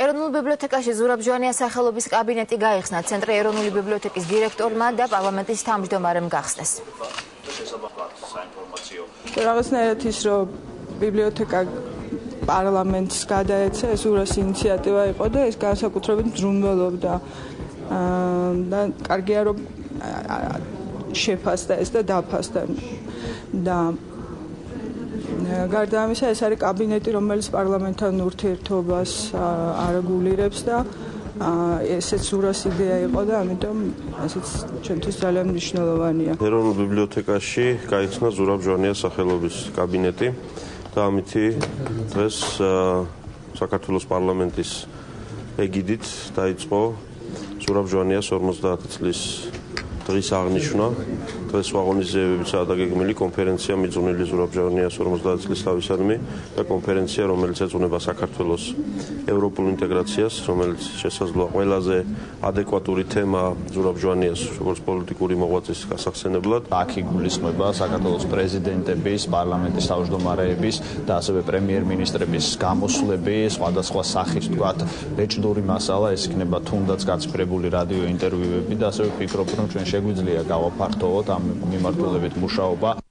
ეროვნულ ბიბლიოთეკაში ზურაბ ჟვანიას სახელობის კაბინეტი გაიხსნა. ცენტრი ეროვნული ბიბლიოთეკის დირექტორმა და პარლამენტის თავმჯდომარემ გახსნეს. რაღაცნაირად ის რომ ბიბლიოთეკა პარლამენტს გადაეცა, ეს ურას ინიციატივა იყო და ეს განსაკუთრებით მძრუნველობდა და კარგია რომ შეფასდა ეს და დაფასდა და გარდა ამისა ეს არის კაბინეტი რომელიც პარლამენტთან ურთიერთობას არეგულირებს და ესეც ურას იდეა იყო და ამიტომ ესეც ჩვენთვის ძალიან მნიშვნელოვანია. ეროვნულ ბიბლიოთეკაში გაიხსნა ზურაბ ჟვანიას სახელობის კაბინეტი და ამითი დღეს საქართველოს პარლამენტის ეგიდით დაიწყო ზურაბ ჟვანიას 50 წლის დღის აღნიშვნა. დღეს ვაღონიზებებისაა დაგეგმილი კონფერენცია მიძღვნილი ზურაბ ჟვანიას 50 წლის თავისადმი და კონფერენცია რომელიც ეძღვნება საქართველოს ევროპულ ინტეგრაციას, რომელიც შესაძლოა ყველაზე ადეკვატური თემა ზურაბ ჟვანიას როგორც პოლიტიკური მოღვაწის გასახსენებლად. აქ იგულისხმება საქართველოს პრეზიდენტების, პარლამენტის თავმჯდომარეების და ასევე პრემიერ-მინისტრების გამოსვლები, სხვადასხვა სახის თქვათ ბეჭდური მასალა, ეს იქნება თუნდაც გაცხრებული რადიო ინტერვიუები და ასევე ვფიქრობ რომ ჩვენ შეგვიძლია გავაფართოვოთ ამ მიმართულებით მუშაობა.